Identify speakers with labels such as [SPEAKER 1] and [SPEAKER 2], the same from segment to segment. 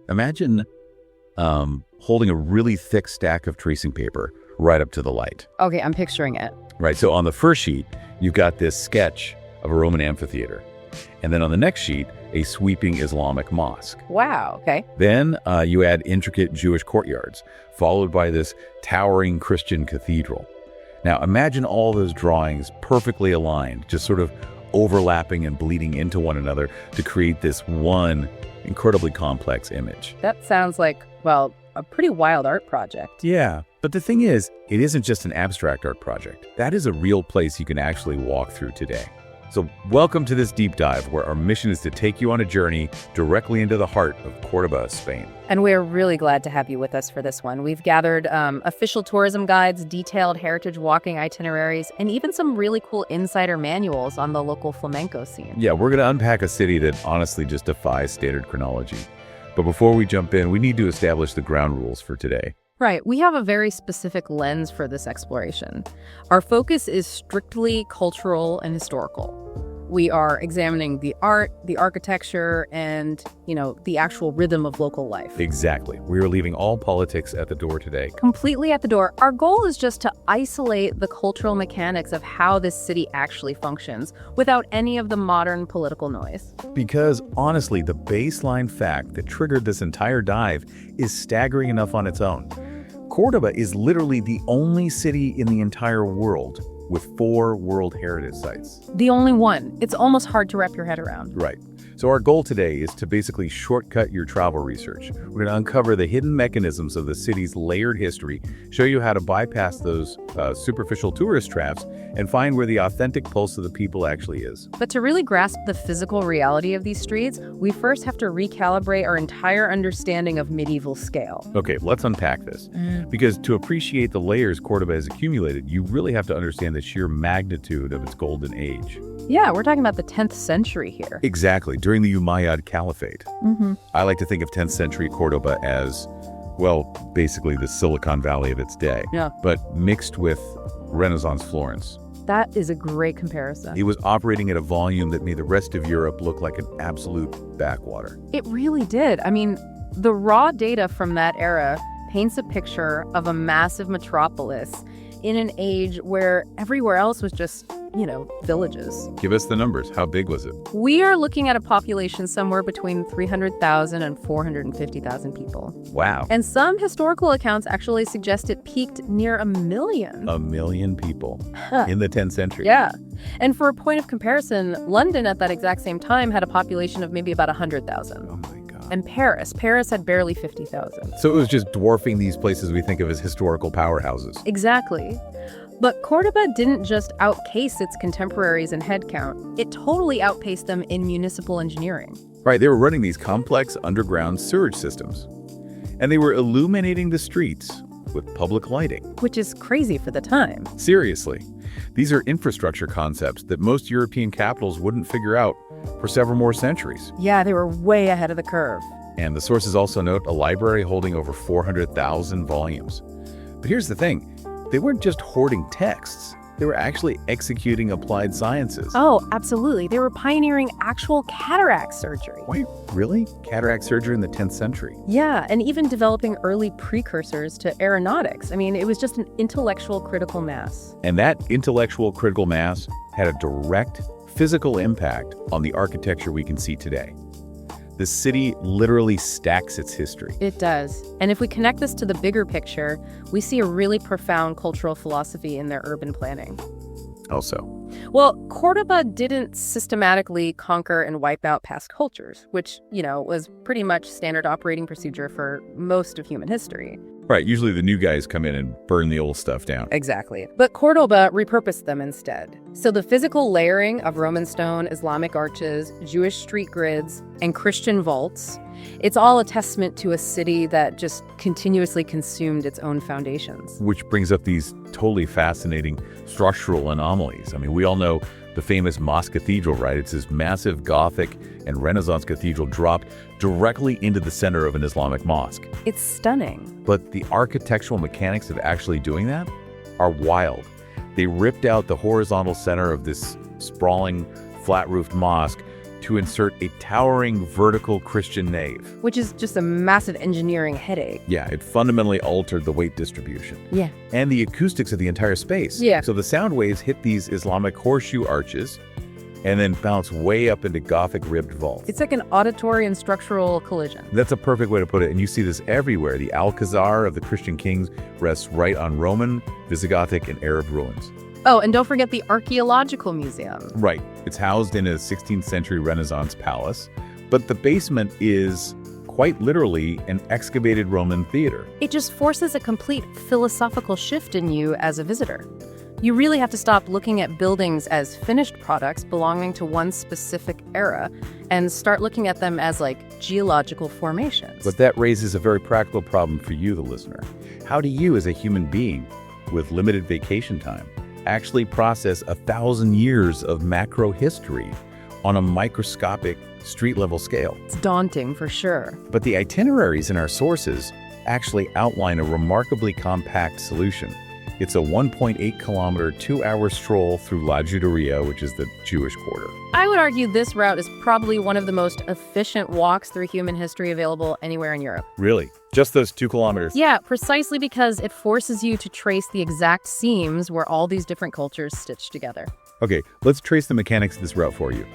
[SPEAKER 1] Imagine holding a really thick stack of tracing paper right up to the light.
[SPEAKER 2] Okay, I'm picturing it.
[SPEAKER 1] Right, so on the first sheet, you've got this sketch of a Roman amphitheater. And then on the next sheet, a sweeping Islamic mosque.
[SPEAKER 2] Wow, okay.
[SPEAKER 1] Then you add intricate Jewish courtyards, followed by this towering Christian cathedral. Now imagine all those drawings perfectly aligned, just sort of overlapping and bleeding into one another to create this one incredibly complex image.
[SPEAKER 2] That sounds like, well, a pretty wild art project.
[SPEAKER 1] Yeah, but the thing is, it isn't just an abstract art project. That is a real place you can actually walk through today. So welcome to this deep dive, where our mission is to take you on a journey directly into the heart of Cordoba, Spain.
[SPEAKER 2] And we're really glad to have you with us for this one. We've gathered official tourism guides, detailed heritage walking itineraries, and even some really cool insider manuals on the local flamenco scene.
[SPEAKER 1] Yeah, we're going to unpack a city that honestly just defies standard chronology. But before we jump in, we need to establish the ground rules for today.
[SPEAKER 2] Right, we have a very specific lens for this exploration. Our focus is strictly cultural and historical. We are examining the art, the architecture, and, the actual rhythm of local life.
[SPEAKER 1] Exactly. We are leaving all politics at the door today.
[SPEAKER 2] Completely at the door. Our goal is just to isolate the cultural mechanics of how this city actually functions without any of the modern political noise.
[SPEAKER 1] Because honestly, the baseline fact that triggered this entire dive is staggering enough on its own. Cordoba is literally the only city in the entire world with 4 World Heritage Sites.
[SPEAKER 2] The only one. It's almost hard to wrap your head around.
[SPEAKER 1] Right. So our goal today is to basically shortcut your travel research. We're going to uncover the hidden mechanisms of the city's layered history, show you how to bypass those superficial tourist traps, and find where the authentic pulse of the people actually is.
[SPEAKER 2] But to really grasp the physical reality of these streets, we first have to recalibrate our entire understanding of medieval scale.
[SPEAKER 1] Okay, let's unpack this. Because to appreciate the layers Cordoba has accumulated, you really have to understand the sheer magnitude of its golden age.
[SPEAKER 2] Yeah, we're talking about the 10th century here.
[SPEAKER 1] Exactly, during the Umayyad Caliphate. I like to think of 10th century Cordoba as, well, basically the Silicon Valley of its day.
[SPEAKER 2] Yeah.
[SPEAKER 1] But mixed with Renaissance Florence.
[SPEAKER 2] That is a great comparison.
[SPEAKER 1] It was operating at a volume that made the rest of Europe look like an absolute backwater.
[SPEAKER 2] It really did. I mean, the raw data from that era paints a picture of a massive metropolis in an age where everywhere else was just, villages.
[SPEAKER 1] Give us the numbers. How big was it?
[SPEAKER 2] We are looking at a population somewhere between 300,000 and 450,000 people.
[SPEAKER 1] Wow.
[SPEAKER 2] And some historical accounts actually suggest it peaked near 1 million.
[SPEAKER 1] 1 million people in the 10th century.
[SPEAKER 2] Yeah. And for a point of comparison, London at that exact same time had a population of maybe about 100,000.
[SPEAKER 1] Oh my God.
[SPEAKER 2] And Paris had barely 50,000.
[SPEAKER 1] So it was just dwarfing these places we think of as historical powerhouses.
[SPEAKER 2] Exactly. But Cordoba didn't just outpace its contemporaries in headcount. It totally outpaced them in municipal engineering.
[SPEAKER 1] Right, they were running these complex underground sewage systems. And they were illuminating the streets with public lighting.
[SPEAKER 2] Which is crazy for the time.
[SPEAKER 1] Seriously. These are infrastructure concepts that most European capitals wouldn't figure out for several more centuries.
[SPEAKER 2] Yeah, they were way ahead of the curve.
[SPEAKER 1] And the sources also note a library holding over 400,000 volumes. But here's the thing. They weren't just hoarding texts. They were actually executing applied sciences.
[SPEAKER 2] Oh, absolutely. They were pioneering actual cataract surgery.
[SPEAKER 1] Wait, really? Cataract surgery in the 10th century?
[SPEAKER 2] Yeah, and even developing early precursors to aeronautics. I mean, it was just an intellectual critical mass.
[SPEAKER 1] And that intellectual critical mass had a direct physical impact on the architecture we can see today. The city literally stacks its history.
[SPEAKER 2] It does. And if we connect this to the bigger picture, we see a really profound cultural philosophy in their urban planning.
[SPEAKER 1] How so?
[SPEAKER 2] Well, Cordoba didn't systematically conquer and wipe out past cultures, which, was pretty much standard operating procedure for most of human history.
[SPEAKER 1] Right, usually the new guys come in and burn the old stuff down.
[SPEAKER 2] Exactly. But Cordoba repurposed them instead. So the physical layering of Roman stone, Islamic arches, Jewish street grids, and Christian vaults, it's all a testament to a city that just continuously consumed its own foundations.
[SPEAKER 1] Which brings up these totally fascinating structural anomalies. I mean, we all know the famous Mosque-Cathedral, right? It's this massive Gothic and Renaissance cathedral dropped directly into the center of an Islamic mosque.
[SPEAKER 2] It's stunning.
[SPEAKER 1] But the architectural mechanics of actually doing that are wild. They ripped out the horizontal center of this sprawling, flat-roofed mosque, to insert a towering vertical Christian nave.
[SPEAKER 2] Which is just a massive engineering headache.
[SPEAKER 1] Yeah, it fundamentally altered the weight distribution.
[SPEAKER 2] Yeah.
[SPEAKER 1] And the acoustics of the entire space.
[SPEAKER 2] Yeah.
[SPEAKER 1] So the sound waves hit these Islamic horseshoe arches and then bounce way up into Gothic ribbed vaults.
[SPEAKER 2] It's like an auditory and structural collision.
[SPEAKER 1] That's a perfect way to put it, and you see this everywhere. The Alcazar of the Christian kings rests right on Roman, Visigothic, and Arab ruins.
[SPEAKER 2] Oh, and don't forget the Archaeological Museum.
[SPEAKER 1] Right. It's housed in a 16th century Renaissance palace, but the basement is quite literally an excavated Roman theater.
[SPEAKER 2] It just forces a complete philosophical shift in you as a visitor. You really have to stop looking at buildings as finished products belonging to one specific era and start looking at them as like geological formations.
[SPEAKER 1] But that raises a very practical problem for you, the listener. How do you, as a human being with limited vacation time, actually process 1,000 years of macro history on a microscopic street-level scale?
[SPEAKER 2] It's daunting for sure.
[SPEAKER 1] But the itineraries in our sources actually outline a remarkably compact solution. It's a 1.8 kilometer, 2-hour stroll through La Judería, which is the Jewish quarter.
[SPEAKER 2] I would argue this route is probably one of the most efficient walks through human history available anywhere in Europe.
[SPEAKER 1] Really? Just those 2 kilometers?
[SPEAKER 2] Yeah, precisely because it forces you to trace the exact seams where all these different cultures stitch together.
[SPEAKER 1] Okay, let's trace the mechanics of this route for you.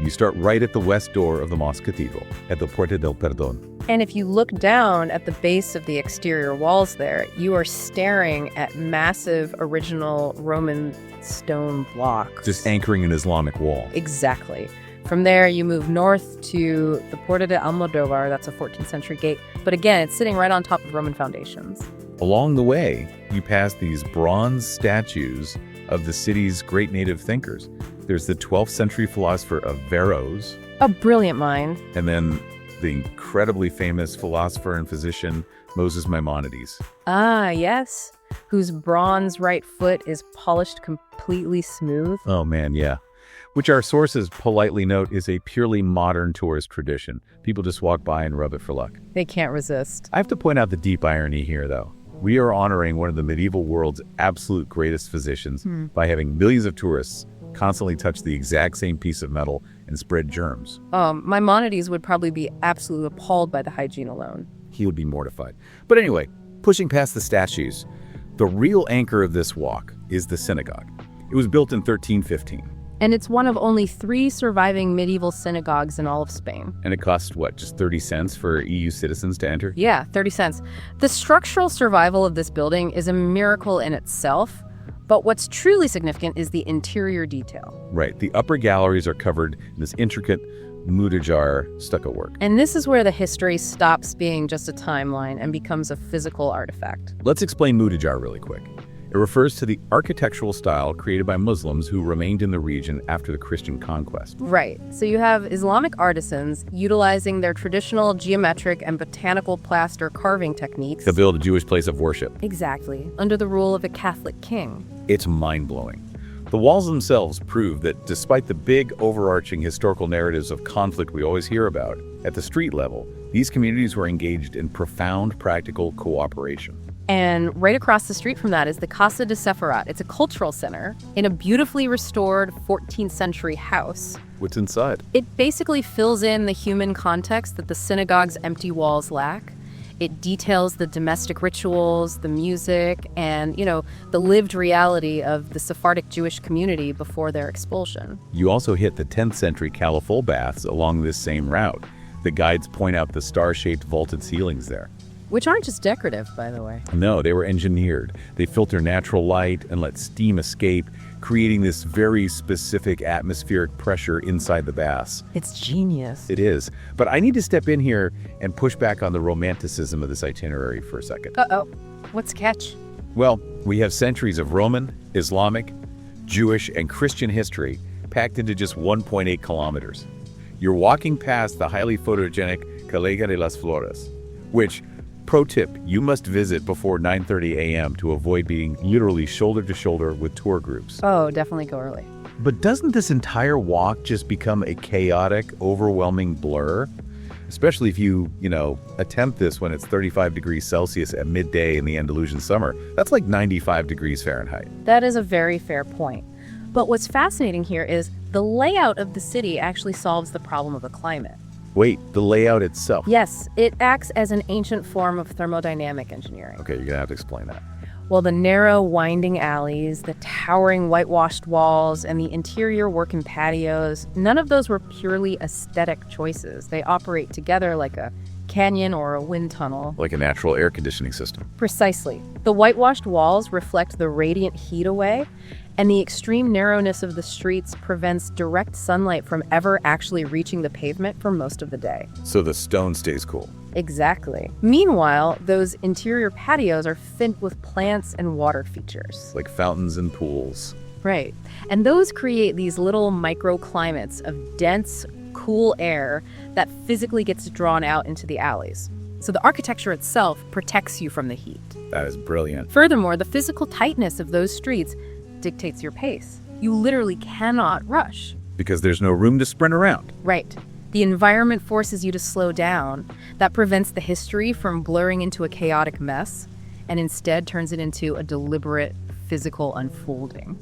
[SPEAKER 1] You start right at the west door of the Mosque-Cathedral, at the Puerta del Perdón.
[SPEAKER 2] And if you look down at the base of the exterior walls there, you are staring at massive original Roman stone blocks.
[SPEAKER 1] Just anchoring an Islamic wall.
[SPEAKER 2] Exactly. From there, you move north to the Puerta de Almodóvar, that's a 14th century gate. But again, it's sitting right on top of Roman foundations.
[SPEAKER 1] Along the way, you pass these bronze statues of the city's great native thinkers. There's the 12th century philosopher of Varros.
[SPEAKER 2] A brilliant mind.
[SPEAKER 1] And then the incredibly famous philosopher and physician, Moses Maimonides.
[SPEAKER 2] Ah, yes. Whose bronze right foot is polished completely smooth.
[SPEAKER 1] Oh man, yeah. Which our sources politely note is a purely modern tourist tradition. People just walk by and rub it for luck.
[SPEAKER 2] They can't resist.
[SPEAKER 1] I have to point out the deep irony here, though. We are honoring one of the medieval world's absolute greatest physicians by having millions of tourists constantly touch the exact same piece of metal and spread germs.
[SPEAKER 2] Maimonides would probably be absolutely appalled by the hygiene alone.
[SPEAKER 1] He would be mortified. But anyway, pushing past the statues, the real anchor of this walk is the synagogue. It was built in 1315.
[SPEAKER 2] And it's one of only 3 surviving medieval synagogues in all of Spain.
[SPEAKER 1] And it costs, what, just 30 cents for EU citizens to enter?
[SPEAKER 2] Yeah, 30 cents. The structural survival of this building is a miracle in itself, but what's truly significant is the interior detail.
[SPEAKER 1] Right. The upper galleries are covered in this intricate Mudejar stucco work.
[SPEAKER 2] And this is where the history stops being just a timeline and becomes a physical artifact.
[SPEAKER 1] Let's explain Mudejar really quick. It refers to the architectural style created by Muslims who remained in the region after the Christian conquest.
[SPEAKER 2] Right. So you have Islamic artisans utilizing their traditional geometric and botanical plaster carving techniques
[SPEAKER 1] To build a Jewish place of worship.
[SPEAKER 2] Exactly, under the rule of a Catholic king.
[SPEAKER 1] It's mind-blowing. The walls themselves prove that despite the big overarching historical narratives of conflict we always hear about, at the street level, these communities were engaged in profound practical cooperation.
[SPEAKER 2] And right across the street from that is the Casa de Sefarat. It's a cultural center in a beautifully restored 14th century house.
[SPEAKER 1] What's inside?
[SPEAKER 2] It basically fills in the human context that the synagogue's empty walls lack. It details the domestic rituals, the music, and, the lived reality of the Sephardic Jewish community before their expulsion.
[SPEAKER 1] You also hit the 10th century Calafol baths along this same route. The guides point out the star-shaped vaulted ceilings there.
[SPEAKER 2] Which aren't just decorative, by the way.
[SPEAKER 1] No, they were engineered. They filter natural light and let steam escape, creating this very specific atmospheric pressure inside the baths.
[SPEAKER 2] It's genius.
[SPEAKER 1] It is. But I need to step in here and push back on the romanticism of this itinerary for a second.
[SPEAKER 2] Uh-oh. What's the catch?
[SPEAKER 1] Well, we have centuries of Roman, Islamic, Jewish, and Christian history packed into just 1.8 kilometers. You're walking past the highly photogenic Callega de las Flores, which, pro tip, you must visit before 9:30 a.m. to avoid being literally shoulder to shoulder with tour groups.
[SPEAKER 2] Oh, definitely go early.
[SPEAKER 1] But doesn't this entire walk just become a chaotic, overwhelming blur? Especially if you attempt this when it's 35 degrees Celsius at midday in the Andalusian summer. That's like 95 degrees Fahrenheit.
[SPEAKER 2] That is a very fair point. But what's fascinating here is The layout of the city actually solves the problem of the climate.
[SPEAKER 1] Wait, the layout itself?
[SPEAKER 2] Yes, it acts as an ancient form of thermodynamic engineering.
[SPEAKER 1] Okay, you're gonna have to explain that.
[SPEAKER 2] Well, the narrow, winding alleys, the towering whitewashed walls, and the interior work in patios, none of those were purely aesthetic choices. They operate together like a canyon or a wind tunnel.
[SPEAKER 1] Like a natural air conditioning system.
[SPEAKER 2] Precisely. The whitewashed walls reflect the radiant heat away, and the extreme narrowness of the streets prevents direct sunlight from ever actually reaching the pavement for most of the day.
[SPEAKER 1] So the stone stays cool.
[SPEAKER 2] Exactly. Meanwhile, those interior patios are filled with plants and water features.
[SPEAKER 1] Like fountains and pools.
[SPEAKER 2] Right. And those create these little microclimates of dense, cool air that physically gets drawn out into the alleys. So the architecture itself protects you from the heat.
[SPEAKER 1] That is brilliant.
[SPEAKER 2] Furthermore, the physical tightness of those streets dictates your pace. You literally cannot rush.
[SPEAKER 1] Because there's no room to sprint around.
[SPEAKER 2] Right. The environment forces you to slow down. That prevents the history from blurring into a chaotic mess and instead turns it into a deliberate physical unfolding.